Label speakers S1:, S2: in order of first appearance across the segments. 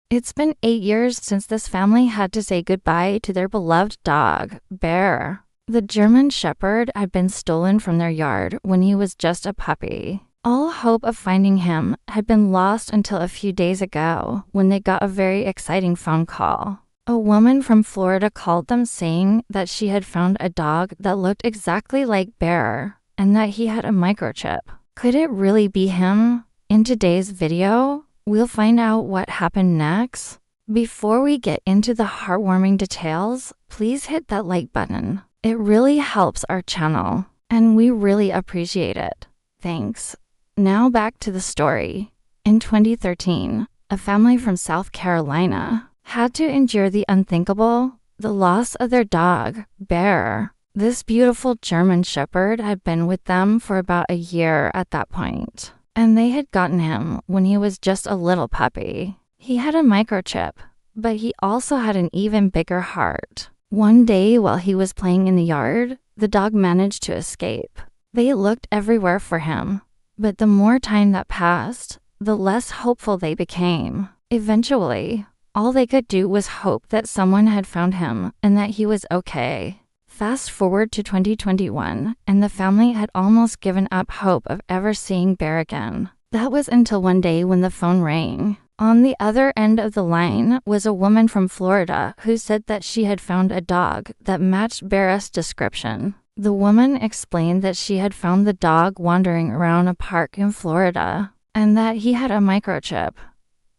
S1: It's been 8 years since this family had to say goodbye to their beloved dog, Bear. The German Shepherd had been stolen from their yard when he was just a puppy. All hope of finding him had been lost until a few days ago when they got a very exciting phone call. A woman from Florida called them saying that she had found a dog that looked exactly like Bear and that he had a microchip. Could it really be him? In today's video, we'll find out what happened next. Before we get into the heartwarming details, please hit that like button. It really helps our channel, and we really appreciate it. Thanks. Now back to the story. In 2013, a family from South Carolina had to endure the unthinkable, the loss of their dog, Bear. This beautiful German Shepherd had been with them for about a year at that point, and they had gotten him when he was just a little puppy. He had a microchip, but he also had an even bigger heart. One day while he was playing in the yard, the dog managed to escape. They looked everywhere for him, but the more time that passed, the less hopeful they became. Eventually, all they could do was hope that someone had found him and that he was okay. Fast forward to 2021, and the family had almost given up hope of ever seeing Bear again. That was until one day when the phone rang. On the other end of the line was a woman from Florida who said that she had found a dog that matched Bear's description. The woman explained that she had found the dog wandering around a park in Florida and that he had a microchip.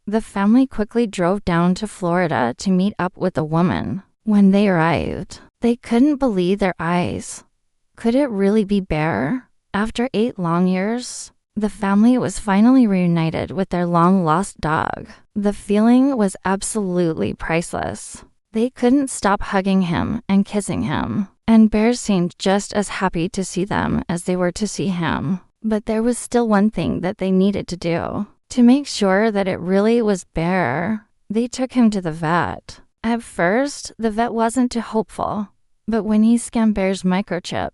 S1: The family quickly drove down to Florida to meet up with the woman. When they arrived, they couldn't believe their eyes. Could it really be Bear? After 8 long years, the family was finally reunited with their long-lost dog. The feeling was absolutely priceless. They couldn't stop hugging him and kissing him, and Bear seemed just as happy to see them as they were to see him. But there was still one thing that they needed to do. To make sure that it really was Bear, they took him to the vet. At first, the vet wasn't too hopeful, but when he scanned Bear's microchip,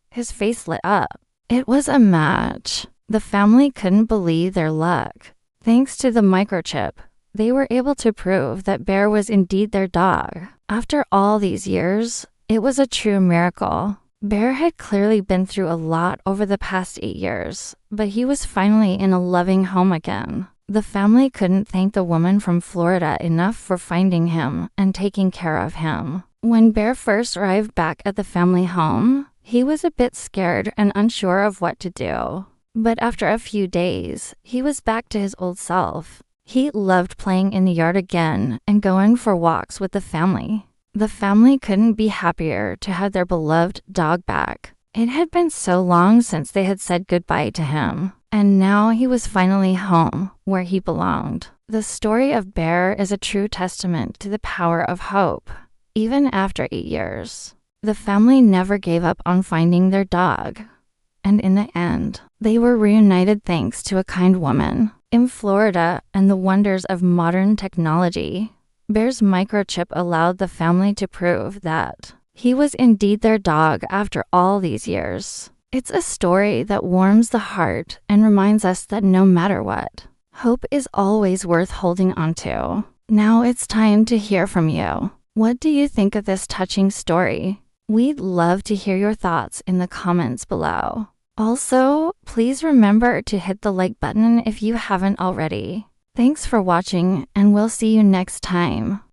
S1: his face lit up. It was a match. The family couldn't believe their luck. Thanks to the microchip, they were able to prove that Bear was indeed their dog. After all these years, it was a true miracle. Bear had clearly been through a lot over the past 8 years, but he was finally in a loving home again. The family couldn't thank the woman from Florida enough for finding him and taking care of him. When Bear first arrived back at the family home, he was a bit scared and unsure of what to do. But after a few days, he was back to his old self. He loved playing in the yard again and going for walks with the family. The family couldn't be happier to have their beloved dog back. It had been so long since they had said goodbye to him, and now he was finally home, where he belonged. The story of Bear is a true testament to the power of hope. Even after 8 years, the family never gave up on finding their dog. And in the end, they were reunited thanks to a kind woman in Florida and the wonders of modern technology. Bear's microchip allowed the family to prove that he was indeed their dog after all these years. It's a story that warms the heart and reminds us that no matter what, hope is always worth holding on to. Now it's time to hear from you. What do you think of this touching story? We'd love to hear your thoughts in the comments below. Also, please remember to hit the like button if you haven't already. Thanks for watching, and we'll see you next time.